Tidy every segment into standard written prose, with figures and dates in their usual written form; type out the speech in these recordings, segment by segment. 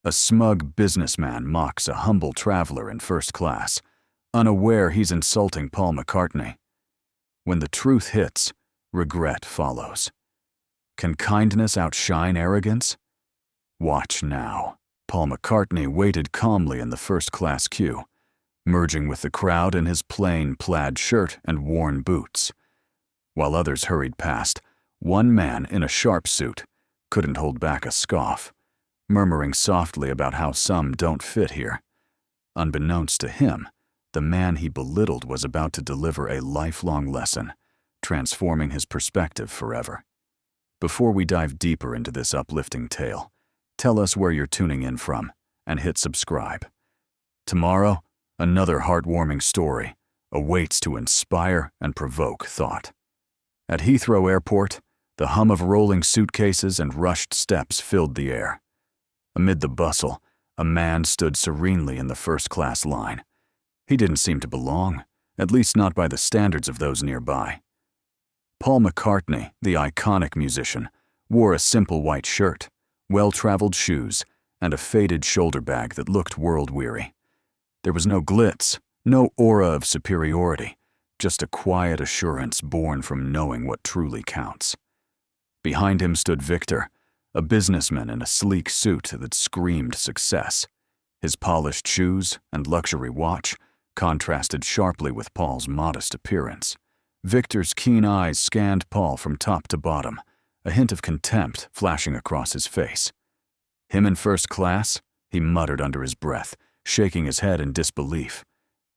A smug businessman mocks a humble traveler in first class, unaware he's insulting Paul McCartney. When the truth hits, regret follows. Can kindness outshine arrogance? Watch now. Paul McCartney waited calmly in the first-class queue, merging with the crowd in his plain plaid shirt and worn boots. While others hurried past, one man in a sharp suit couldn't hold back a scoff, murmuring softly about how some don't fit here. Unbeknownst to him, the man he belittled was about to deliver a lifelong lesson, transforming his perspective forever. Before we dive deeper into this uplifting tale, tell us where you're tuning in from and hit subscribe. Tomorrow, another heartwarming story awaits to inspire and provoke thought. At Heathrow Airport, the hum of rolling suitcases and rushed steps filled the air. Amid the bustle, a man stood serenely in the first-class line. He didn't seem to belong, at least not by the standards of those nearby. Paul McCartney, the iconic musician, wore a simple white shirt, well-traveled shoes, and a faded shoulder bag that looked world-weary. There was no glitz, no aura of superiority, just a quiet assurance born from knowing what truly counts. Behind him stood Victor, a businessman in a sleek suit that screamed success. His polished shoes and luxury watch contrasted sharply with Paul's modest appearance. Victor's keen eyes scanned Paul from top to bottom, a hint of contempt flashing across his face. "Him in first class?" he muttered under his breath, shaking his head in disbelief.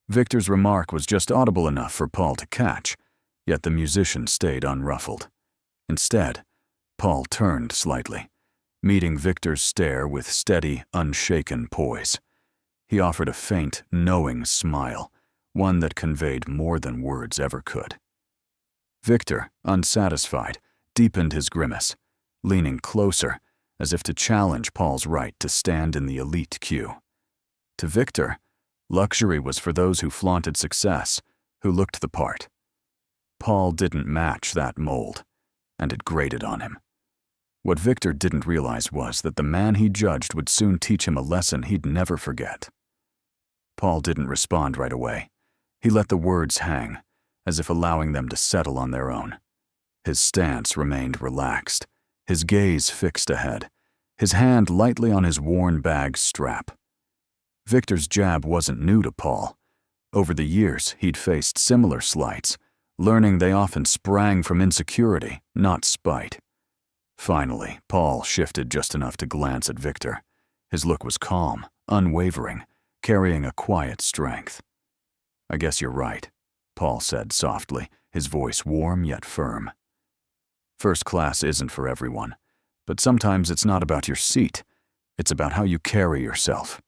Victor's remark was just audible enough for Paul to catch, yet the musician stayed unruffled. Instead, Paul turned slightly, meeting Victor's stare with steady, unshaken poise. He offered a faint, knowing smile, one that conveyed more than words ever could. Victor, unsatisfied, deepened his grimace, leaning closer, as if to challenge Paul's right to stand in the elite queue. To Victor, luxury was for those who flaunted success, who looked the part. Paul didn't match that mold, and it grated on him. What Victor didn't realize was that the man he judged would soon teach him a lesson he'd never forget. Paul didn't respond right away. He let the words hang, as if allowing them to settle on their own. His stance remained relaxed, his gaze fixed ahead, his hand lightly on his worn bag's strap. Victor's jab wasn't new to Paul. Over the years, he'd faced similar slights, learning they often sprang from insecurity, not spite. Finally, Paul shifted just enough to glance at Victor. His look was calm, unwavering, carrying a quiet strength. "I guess you're right," Paul said softly, his voice warm yet firm. "First class isn't for everyone, but sometimes it's not about your seat, it's about how you carry yourself."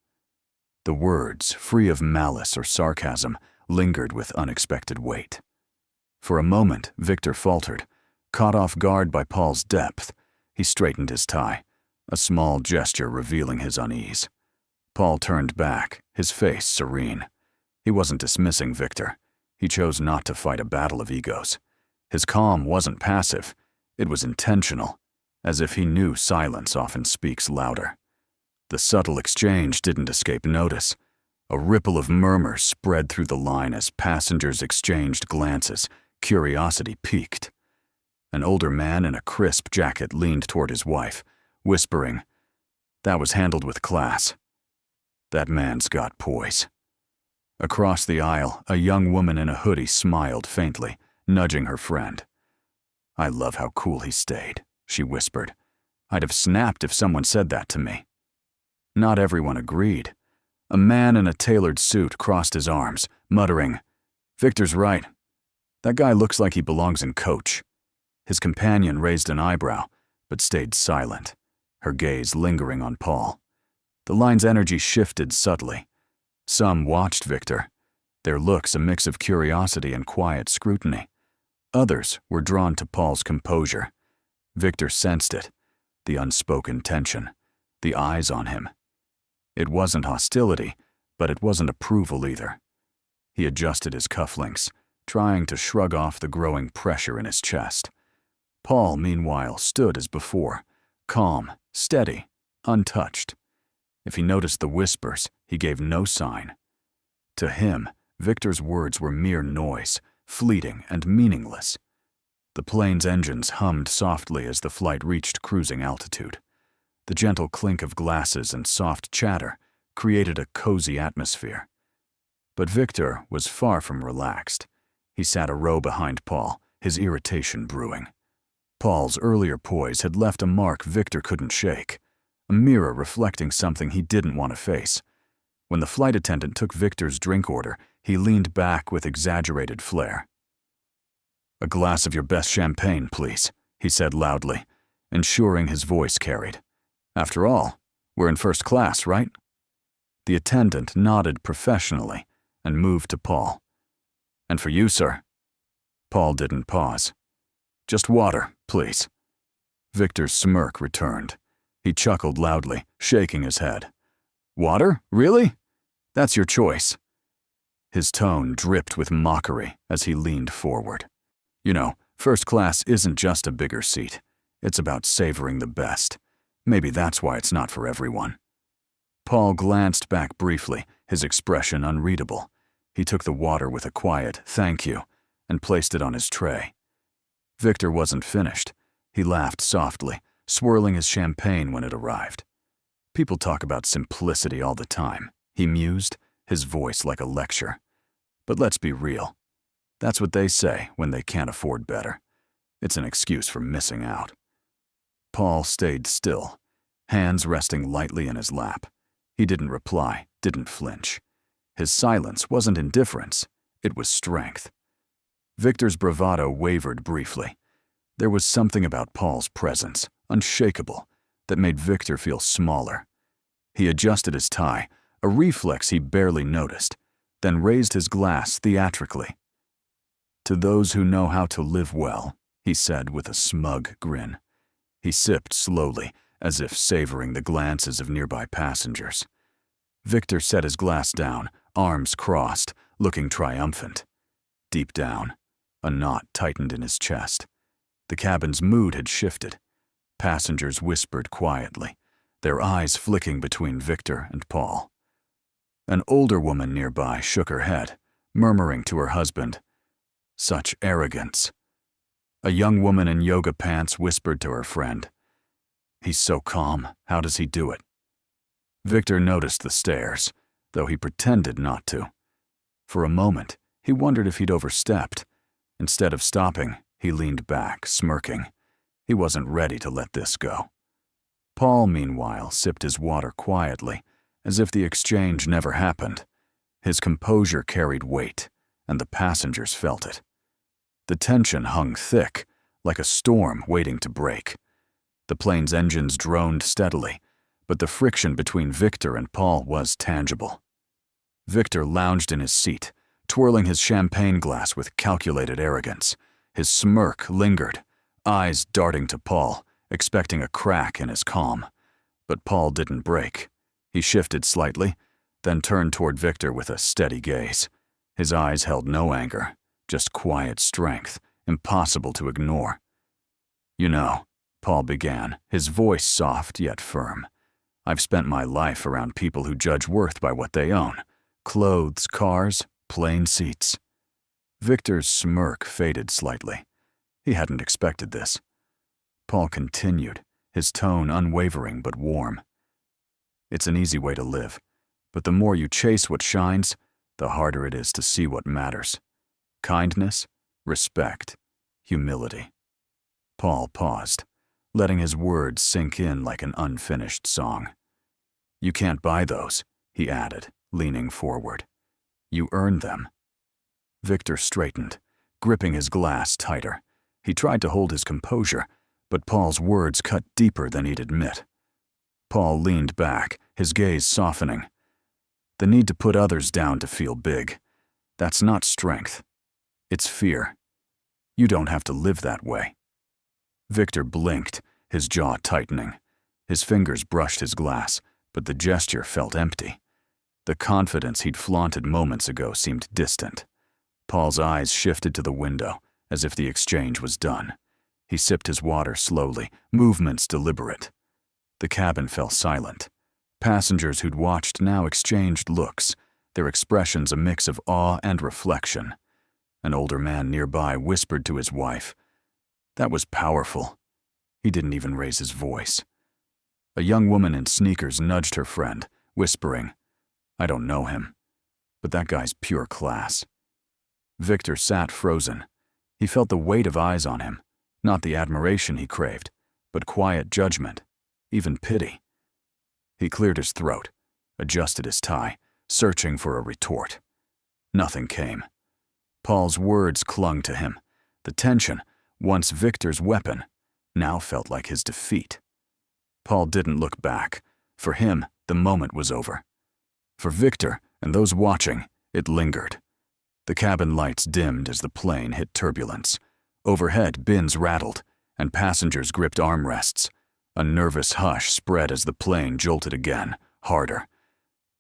The words, free of malice or sarcasm, lingered with unexpected weight. For a moment, Victor faltered, caught off guard by Paul's depth. He straightened his tie, a small gesture revealing his unease. Paul turned back, his face serene. He wasn't dismissing Victor. He chose not to fight a battle of egos. His calm wasn't passive. It was intentional, as if he knew silence often speaks louder. The subtle exchange didn't escape notice. A ripple of murmurs spread through the line as passengers exchanged glances, curiosity piqued. An older man in a crisp jacket leaned toward his wife, whispering, "That was handled with class. That man's got poise." Across the aisle, a young woman in a hoodie smiled faintly, nudging her friend. "I love how cool he stayed," she whispered. "I'd have snapped if someone said that to me." Not everyone agreed. A man in a tailored suit crossed his arms, muttering, "Victor's right. That guy looks like he belongs in coach." His companion raised an eyebrow, but stayed silent, her gaze lingering on Paul. The line's energy shifted subtly. Some watched Victor, their looks a mix of curiosity and quiet scrutiny. Others were drawn to Paul's composure. Victor sensed it, the unspoken tension, the eyes on him. It wasn't hostility, but it wasn't approval either. He adjusted his cufflinks, trying to shrug off the growing pressure in his chest. Paul, meanwhile, stood as before, calm, steady, untouched. If he noticed the whispers, he gave no sign. To him, Victor's words were mere noise, fleeting and meaningless. The plane's engines hummed softly as the flight reached cruising altitude. The gentle clink of glasses and soft chatter created a cozy atmosphere. But Victor was far from relaxed. He sat a row behind Paul, his irritation brewing. Paul's earlier poise had left a mark Victor couldn't shake, a mirror reflecting something he didn't want to face. When the flight attendant took Victor's drink order, he leaned back with exaggerated flair. "A glass of your best champagne, please," he said loudly, ensuring his voice carried. "After all, we're in first class, right?" The attendant nodded professionally and moved to Paul. "And for you, sir?" Paul didn't pause. "Just water, please." Victor's smirk returned. He chuckled loudly, shaking his head. "Water? Really? That's your choice." His tone dripped with mockery as he leaned forward. "You know, first class isn't just a bigger seat. It's about savoring the best. Maybe that's why it's not for everyone." Paul glanced back briefly, his expression unreadable. He took the water with a quiet "thank you" and placed it on his tray. Victor wasn't finished. He laughed softly, swirling his champagne when it arrived. "People talk about simplicity all the time," he mused, his voice like a lecture. "But let's be real. That's what they say when they can't afford better. It's an excuse for missing out." Paul stayed still, hands resting lightly in his lap. He didn't reply, didn't flinch. His silence wasn't indifference, it was strength. Victor's bravado wavered briefly. There was something about Paul's presence, unshakable, that made Victor feel smaller. He adjusted his tie, a reflex he barely noticed, then raised his glass theatrically. "To those who know how to live well," he said with a smug grin. He sipped slowly, as if savoring the glances of nearby passengers. Victor set his glass down, arms crossed, looking triumphant. Deep down, a knot tightened in his chest. The cabin's mood had shifted. Passengers whispered quietly, their eyes flicking between Victor and Paul. An older woman nearby shook her head, murmuring to her husband, "Such arrogance." A young woman in yoga pants whispered to her friend, "He's so calm, how does he do it?" Victor noticed the stares, though he pretended not to. For a moment, he wondered if he'd overstepped. Instead of stopping, he leaned back, smirking. He wasn't ready to let this go. Paul, meanwhile, sipped his water quietly, as if the exchange never happened. His composure carried weight, and the passengers felt it. The tension hung thick, like a storm waiting to break. The plane's engines droned steadily, but the friction between Victor and Paul was tangible. Victor lounged in his seat, twirling his champagne glass with calculated arrogance. His smirk lingered, eyes darting to Paul, expecting a crack in his calm. But Paul didn't break. He shifted slightly, then turned toward Victor with a steady gaze. His eyes held no anger, just quiet strength, impossible to ignore. "You know," Paul began, his voice soft yet firm, "I've spent my life around people who judge worth by what they own. Clothes, cars, plane seats." Victor's smirk faded slightly. He hadn't expected this. Paul continued, his tone unwavering but warm. "It's an easy way to live, but the more you chase what shines, the harder it is to see what matters. Kindness, respect, humility." Paul paused, letting his words sink in like an unfinished song. "You can't buy those," he added, leaning forward. "You earn them." Victor straightened, gripping his glass tighter. He tried to hold his composure, but Paul's words cut deeper than he'd admit. Paul leaned back, his gaze softening. "The need to put others down to feel big. That's not strength. It's fear. You don't have to live that way." Victor blinked, his jaw tightening. His fingers brushed his glass, but the gesture felt empty. The confidence he'd flaunted moments ago seemed distant. Paul's eyes shifted to the window, as if the exchange was done. He sipped his water slowly, movements deliberate. The cabin fell silent. Passengers who'd watched now exchanged looks, their expressions a mix of awe and reflection. An older man nearby whispered to his wife. That was powerful. He didn't even raise his voice. A young woman in sneakers nudged her friend, whispering, I don't know him, but that guy's pure class. Victor sat frozen. He felt the weight of eyes on him, not the admiration he craved, but quiet judgment, even pity. He cleared his throat, adjusted his tie, searching for a retort. Nothing came. Paul's words clung to him. The tension, once Victor's weapon, now felt like his defeat. Paul didn't look back. For him, the moment was over. For Victor and those watching, it lingered. The cabin lights dimmed as the plane hit turbulence. Overhead, bins rattled, and passengers gripped armrests. A nervous hush spread as the plane jolted again, harder.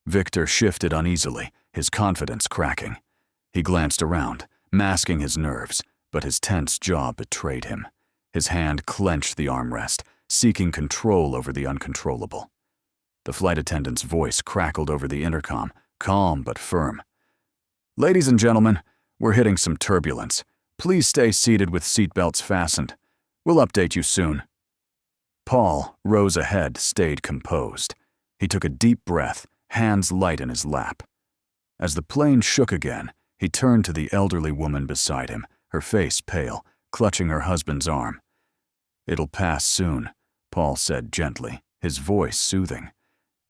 Victor shifted uneasily, his confidence cracking. He glanced around, masking his nerves, but his tense jaw betrayed him. His hand clenched the armrest, seeking control over the uncontrollable. The flight attendant's voice crackled over the intercom, calm but firm. Ladies and gentlemen, we're hitting some turbulence. Please stay seated with seatbelts fastened. We'll update you soon. Paul, rows ahead, stayed composed. He took a deep breath, hands light in his lap. As the plane shook again, he turned to the elderly woman beside him, her face pale, clutching her husband's arm. It'll pass soon, Paul said gently, his voice soothing.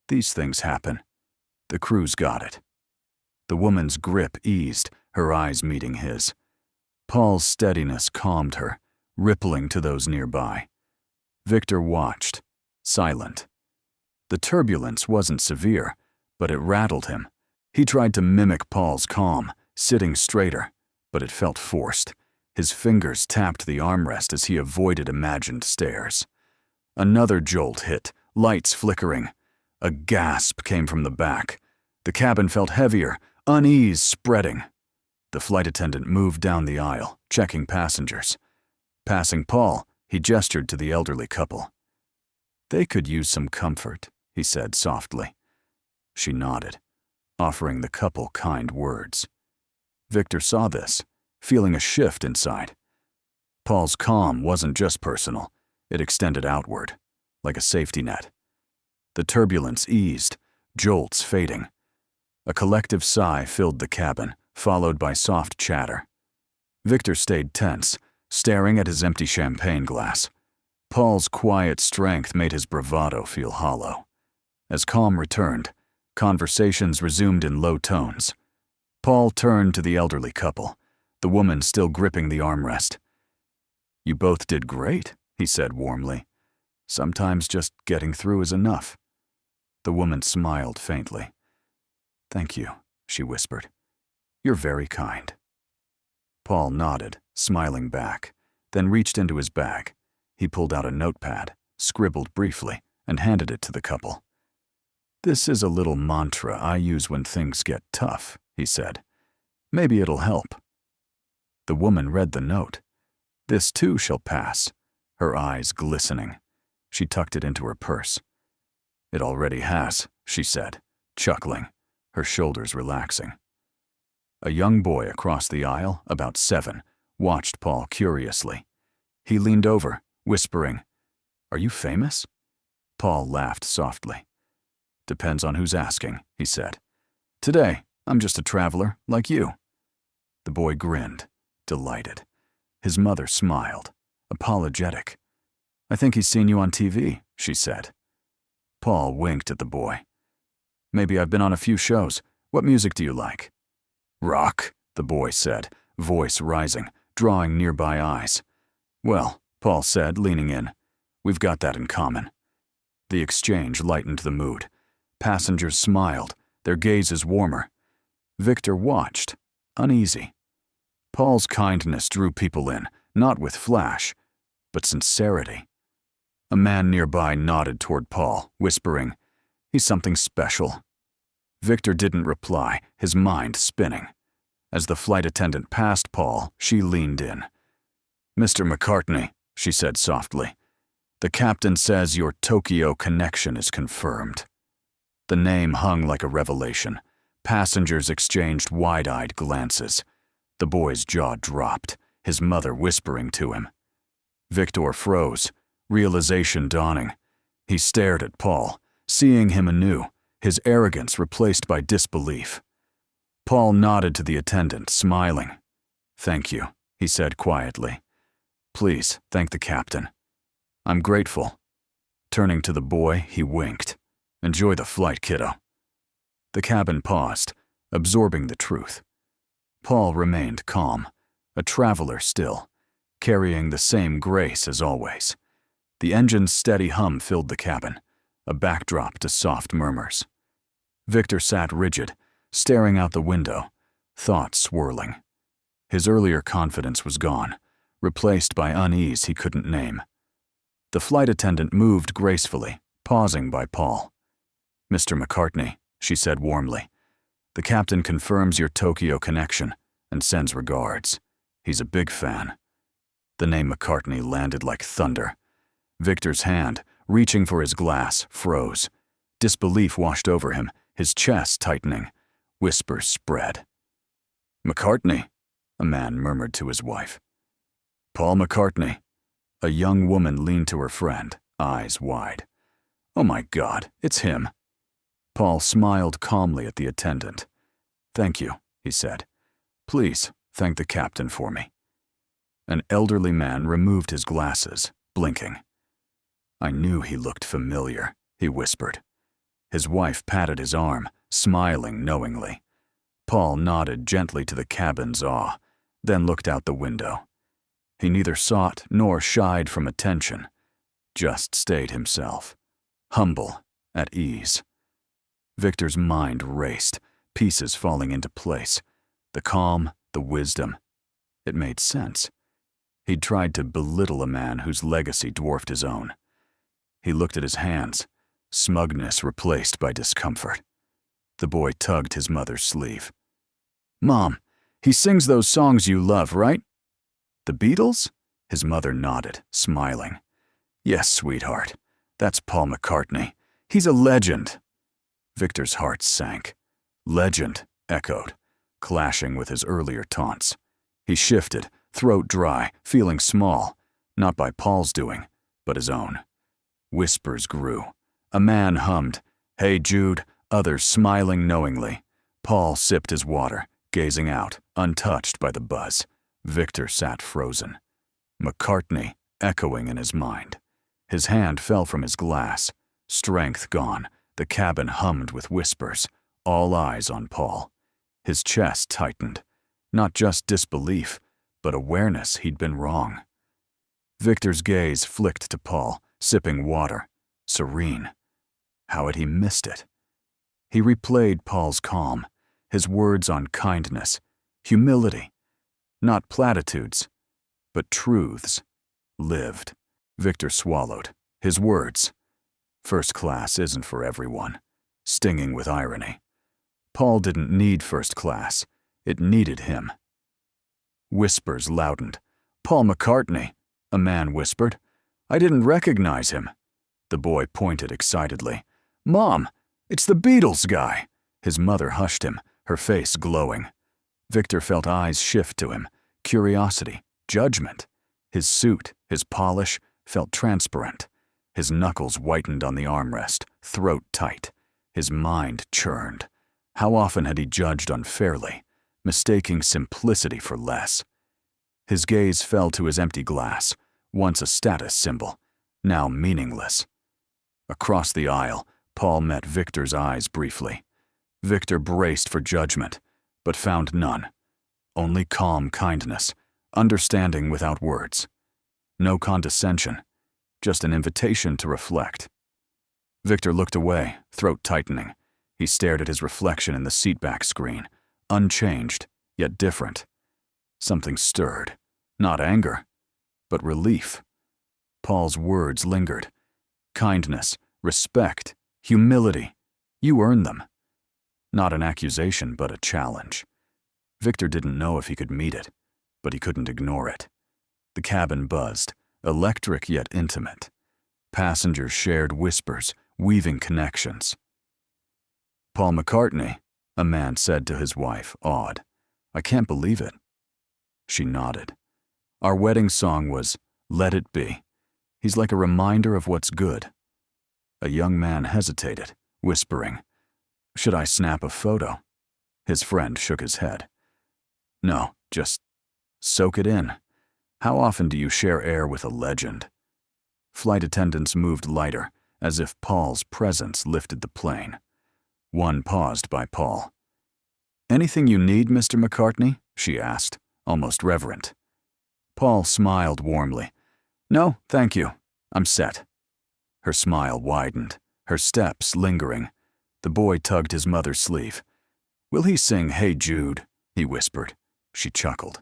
These things happen. The crew's got it. The woman's grip eased, her eyes meeting his. Paul's steadiness calmed her, rippling to those nearby. Victor watched, silent. The turbulence wasn't severe, but it rattled him. He tried to mimic Paul's calm, sitting straighter, but it felt forced. His fingers tapped the armrest as he avoided imagined stares. Another jolt hit, lights flickering. A gasp came from the back. The cabin felt heavier, unease spreading. The flight attendant moved down the aisle, checking passengers. Passing Paul, he gestured to the elderly couple. They could use some comfort, he said softly. She nodded, offering the couple kind words. Victor saw this, feeling a shift inside. Paul's calm wasn't just personal, it extended outward, like a safety net. The turbulence eased, jolts fading. A collective sigh filled the cabin, followed by soft chatter. Victor stayed tense, staring at his empty champagne glass. Paul's quiet strength made his bravado feel hollow. As calm returned, conversations resumed in low tones. Paul turned to the elderly couple, the woman still gripping the armrest. You both did great, he said warmly. Sometimes just getting through is enough. The woman smiled faintly. Thank you, she whispered. You're very kind. Paul nodded, smiling back, then reached into his bag. He pulled out a notepad, scribbled briefly, and handed it to the couple. This is a little mantra I use when things get tough, he said. Maybe it'll help. The woman read the note. This too shall pass, her eyes glistening. She tucked it into her purse. It already has, she said, chuckling, her shoulders relaxing. A young boy across the aisle, about 7, watched Paul curiously. He leaned over, whispering, Are you famous? Paul laughed softly. Depends on who's asking, he said. Today, I'm just a traveler, like you. The boy grinned, delighted. His mother smiled, apologetic. I think he's seen you on TV, she said. Paul winked at the boy. Maybe I've been on a few shows. What music do you like? Rock, the boy said, voice rising, drawing nearby eyes. Well, Paul said, leaning in, we've got that in common. The exchange lightened the mood. Passengers smiled, their gazes warmer. Victor watched, uneasy. Paul's kindness drew people in, not with flash, but sincerity. A man nearby nodded toward Paul, whispering, He's something special. Victor didn't reply, his mind spinning. As the flight attendant passed Paul, she leaned in. Mr. McCartney, she said softly, the captain says your Tokyo connection is confirmed. The name hung like a revelation. Passengers exchanged wide-eyed glances. The boy's jaw dropped, his mother whispering to him. Victor froze, realization dawning. He stared at Paul, seeing him anew, his arrogance replaced by disbelief. Paul nodded to the attendant, smiling. "Thank you," he said quietly. "Please, thank the captain." "I'm grateful." Turning to the boy, he winked. "Enjoy the flight, kiddo." The cabin paused, absorbing the truth. Paul remained calm, a traveler still, carrying the same grace as always. The engine's steady hum filled the cabin, a backdrop to soft murmurs. Victor sat rigid, staring out the window, thoughts swirling. His earlier confidence was gone, replaced by unease he couldn't name. The flight attendant moved gracefully, pausing by Paul. "Mr. McCartney," she said warmly, "the captain confirms your Tokyo connection and sends regards. He's a big fan." The name McCartney landed like thunder. Victor's hand, reaching for his glass, froze. Disbelief washed over him, his chest tightening. Whispers spread. "McCartney," a man murmured to his wife. "Paul McCartney." A young woman leaned to her friend, eyes wide. "Oh my God, it's him." Paul smiled calmly at the attendant. "Thank you," he said. "Please, thank the captain for me." An elderly man removed his glasses, blinking. "I knew he looked familiar," he whispered. His wife patted his arm, smiling knowingly. Paul nodded gently to the cabin's awe, then looked out the window. He neither sought nor shied from attention, just stayed himself, humble, at ease. Victor's mind raced, pieces falling into place. The calm, the wisdom. It made sense. He'd tried to belittle a man whose legacy dwarfed his own. He looked at his hands, smugness replaced by discomfort. The boy tugged his mother's sleeve. "Mom, he sings those songs you love, right?" "The Beatles?" His mother nodded, smiling. "Yes, sweetheart. That's Paul McCartney. He's a legend." Victor's heart sank. "Legend," echoed, clashing with his earlier taunts. He shifted, throat dry, feeling small, not by Paul's doing, but his own. Whispers grew. A man hummed, "Hey Jude," others smiling knowingly. Paul sipped his water, gazing out, untouched by the buzz. Victor sat frozen. McCartney echoing in his mind. His hand fell from his glass. Strength gone. The cabin hummed with whispers, all eyes on Paul. His chest tightened. Not just disbelief, but awareness he'd been wrong. Victor's gaze flicked to Paul, sipping water, serene. How had he missed it? He replayed Paul's calm, his words on kindness, humility. Not platitudes, but truths, lived. Victor swallowed. His words. First class isn't for everyone, stinging with irony. Paul didn't need first class. It needed him. Whispers loudened. "Paul McCartney," a man whispered. "I didn't recognize him." The boy pointed excitedly. "Mom, it's the Beatles guy." His mother hushed him, her face glowing. Victor felt eyes shift to him, curiosity, judgment. His suit, his polish, felt transparent. His knuckles whitened on the armrest, throat tight. His mind churned. How often had he judged unfairly, mistaking simplicity for less? His gaze fell to his empty glass, once a status symbol, now meaningless. Across the aisle, Paul met Victor's eyes briefly. Victor braced for judgment, but found none. Only calm kindness, understanding without words. No condescension, just an invitation to reflect. Victor looked away, throat tightening. He stared at his reflection in the seatback screen, unchanged, yet different. Something stirred, not anger, but relief. Paul's words lingered. Kindness, respect, humility. You earn them. Not an accusation, but a challenge. Victor didn't know if he could meet it, but he couldn't ignore it. The cabin buzzed, electric yet intimate. Passengers shared whispers, weaving connections. Paul McCartney, a man said to his wife, awed. I can't believe it. She nodded. Our wedding song was Let It Be. He's like a reminder of what's good. A young man hesitated, whispering, Should I snap a photo? His friend shook his head. No, just soak it in. How often do you share air with a legend? Flight attendants moved lighter, as if Paul's presence lifted the plane. One paused by Paul. Anything you need, Mr. McCartney? She asked, almost reverent. Paul smiled warmly. No, thank you. I'm set. Her smile widened, her steps lingering. The boy tugged his mother's sleeve. Will he sing Hey Jude? He whispered. She chuckled.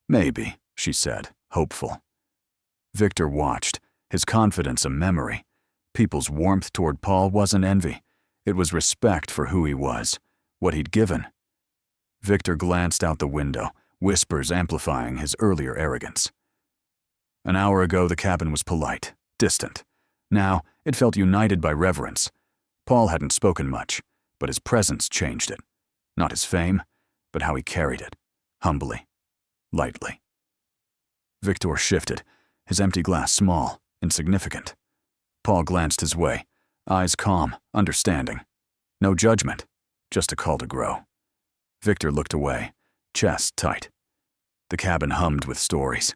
Maybe, she said, hopeful. Victor watched, his confidence a memory. People's warmth toward Paul wasn't envy. It was respect for who he was, what he'd given. Victor glanced out the window, whispers amplifying his earlier arrogance. An hour ago, the cabin was polite, distant. Now, it felt united by reverence. Paul hadn't spoken much, but his presence changed it. Not his fame, but how he carried it, humbly, lightly. Victor shifted, his empty glass small, insignificant. Paul glanced his way, eyes calm, understanding. No judgment, just a call to grow. Victor looked away, chest tight. The cabin hummed with stories,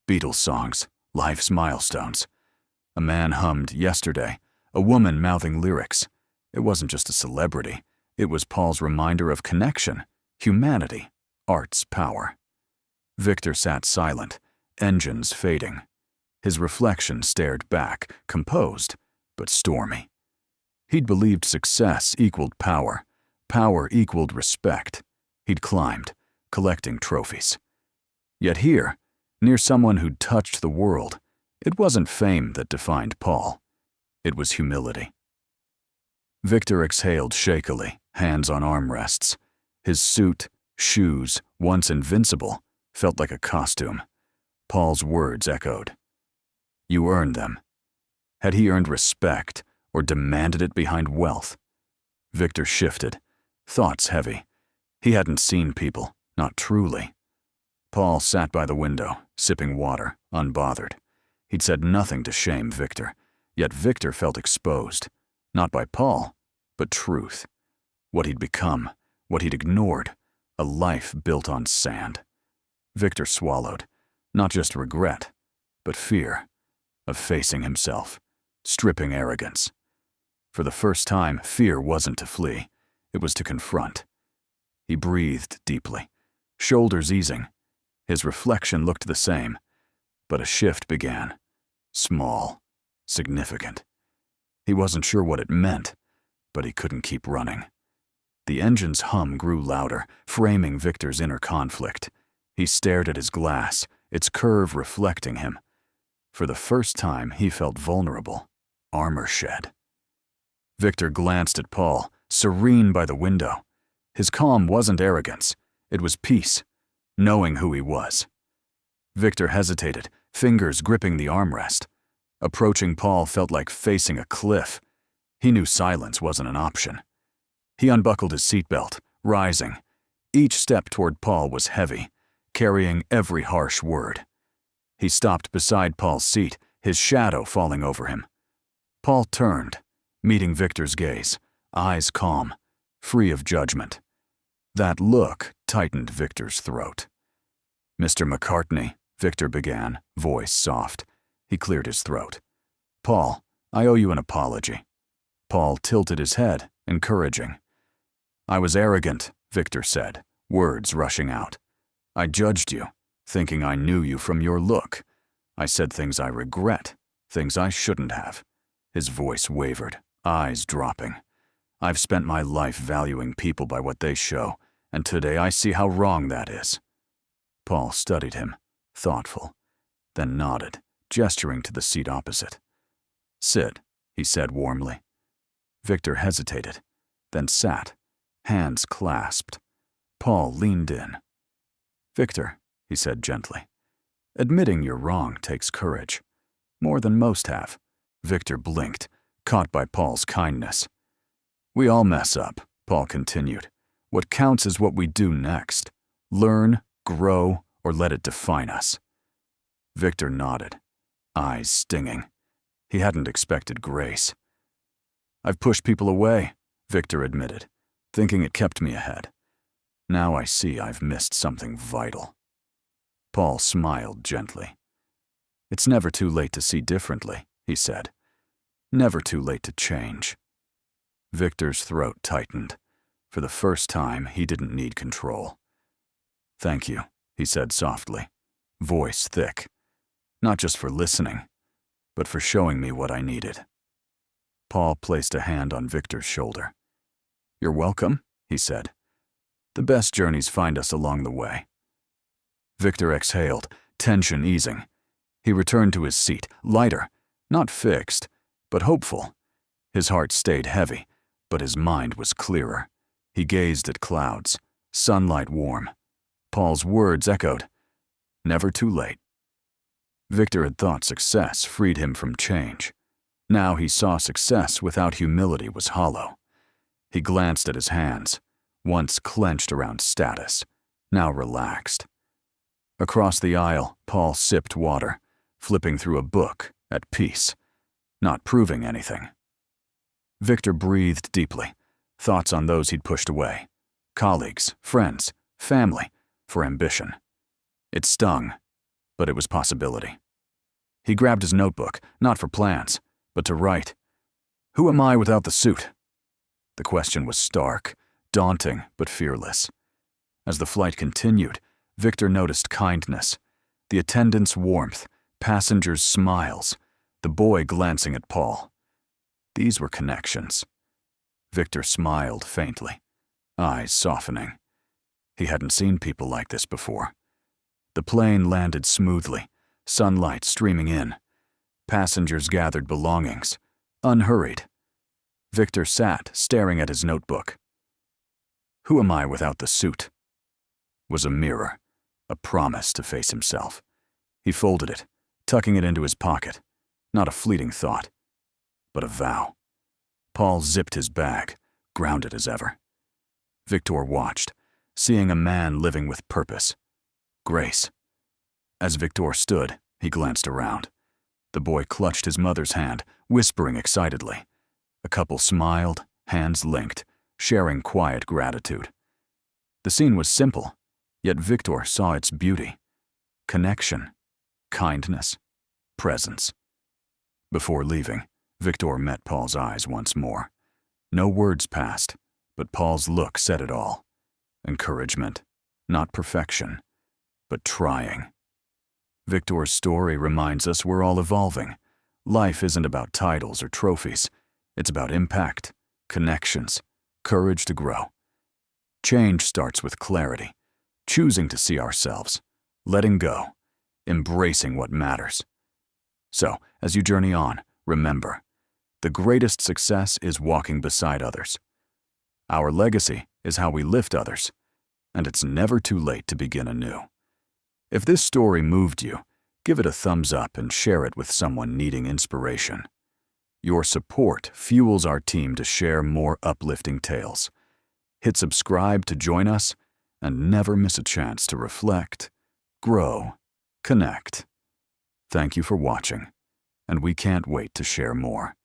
Beatles songs, life's milestones. A man hummed Yesterday, a woman mouthing lyrics. It wasn't just a celebrity. It was Paul's reminder of connection, humanity, art's power. Victor sat silent, engines fading. His reflection stared back, composed, but stormy. He'd believed success equaled power, power equaled respect. He'd climbed, collecting trophies. Yet here, near someone who'd touched the world, it wasn't fame that defined Paul. It was humility. Victor exhaled shakily, hands on armrests. His suit, shoes, once invincible, felt like a costume. Paul's words echoed. You earned them. Had he earned respect or demanded it behind wealth? Victor shifted, thoughts heavy. He hadn't seen people, not truly. Paul sat by the window, sipping water, unbothered. He'd said nothing to shame Victor, yet Victor felt exposed, not by Paul, but truth. What he'd become, what he'd ignored, a life built on sand. Victor swallowed, not just regret, but fear of facing himself, stripping arrogance. For the first time, fear wasn't to flee, it was to confront. He breathed deeply, shoulders easing. His reflection looked the same, but a shift began. Small, significant. He wasn't sure what it meant, but he couldn't keep running. The engine's hum grew louder, framing Victor's inner conflict. He stared at his glass, its curve reflecting him. For the first time, he felt vulnerable, armor shed. Victor glanced at Paul, serene by the window. His calm wasn't arrogance, it was peace, knowing who he was. Victor hesitated, fingers gripping the armrest. Approaching Paul felt like facing a cliff. He knew silence wasn't an option. He unbuckled his seatbelt, rising. Each step toward Paul was heavy, carrying every harsh word. He stopped beside Paul's seat, his shadow falling over him. Paul turned, meeting Victor's gaze, eyes calm, free of judgment. That look tightened Victor's throat. Mr. McCartney, Victor began, voice soft. He cleared his throat. Paul, I owe you an apology. Paul tilted his head, encouraging. I was arrogant, Victor said, words rushing out. I judged you, thinking I knew you from your look. I said things I regret, things I shouldn't have. His voice wavered, eyes dropping. I've spent my life valuing people by what they show, and today I see how wrong that is. Paul studied him, thoughtful, then nodded, gesturing to the seat opposite. Sit, he said warmly. Victor hesitated, then sat, hands clasped. Paul leaned in. Victor, he said gently, admitting you're wrong takes courage. More than most have. Victor blinked, caught by Paul's kindness. We all mess up, Paul continued. What counts is what we do next. Learn, grow, or let it define us. Victor nodded, eyes stinging. He hadn't expected grace. I've pushed people away, Victor admitted, thinking it kept me ahead. Now I see I've missed something vital. Paul smiled gently. It's never too late to see differently, he said. Never too late to change. Victor's throat tightened. For the first time, he didn't need control. Thank you, he said softly, voice thick. Not just for listening, but for showing me what I needed. Paul placed a hand on Victor's shoulder. You're welcome, he said. The best journeys find us along the way. Victor exhaled, tension easing. He returned to his seat, lighter, not fixed, but hopeful. His heart stayed heavy, but his mind was clearer. He gazed at clouds, sunlight warm. Paul's words echoed, never too late. Victor had thought success freed him from change. Now he saw success without humility was hollow. He glanced at his hands, once clenched around status, now relaxed. Across the aisle, Paul sipped water, flipping through a book, at peace, not proving anything. Victor breathed deeply, thoughts on those he'd pushed away, colleagues, friends, family, for ambition. It stung, but it was possibility. He grabbed his notebook, not for plans, but to write. Who am I without the suit? The question was stark, daunting, but fearless. As the flight continued, Victor noticed kindness, the attendants' warmth, passengers' smiles, the boy glancing at Paul. These were connections. Victor smiled faintly, eyes softening. He hadn't seen people like this before. The plane landed smoothly, sunlight streaming in. Passengers gathered belongings, unhurried. Victor sat, staring at his notebook. Who am I without the suit? Was a mirror, a promise to face himself. He folded it, tucking it into his pocket. Not a fleeting thought, but a vow. Paul zipped his bag, grounded as ever. Victor watched, seeing a man living with purpose. Grace. As Victor stood, he glanced around. The boy clutched his mother's hand, whispering excitedly. A couple smiled, hands linked, sharing quiet gratitude. The scene was simple, yet Victor saw its beauty. Connection, kindness, presence. Before leaving, Victor met Paul's eyes once more. No words passed, but Paul's look said it all. Encouragement, not perfection, but trying. Victor's story reminds us we're all evolving. Life isn't about titles or trophies. It's about impact, connections, courage to grow. Change starts with clarity, choosing to see ourselves, letting go, embracing what matters. So, as you journey on, remember, the greatest success is walking beside others. Our legacy is how we lift others, and it's never too late to begin anew. If this story moved you, give it a thumbs up and share it with someone needing inspiration. Your support fuels our team to share more uplifting tales. Hit subscribe to join us, and never miss a chance to reflect, grow, connect. Thank you for watching, and we can't wait to share more.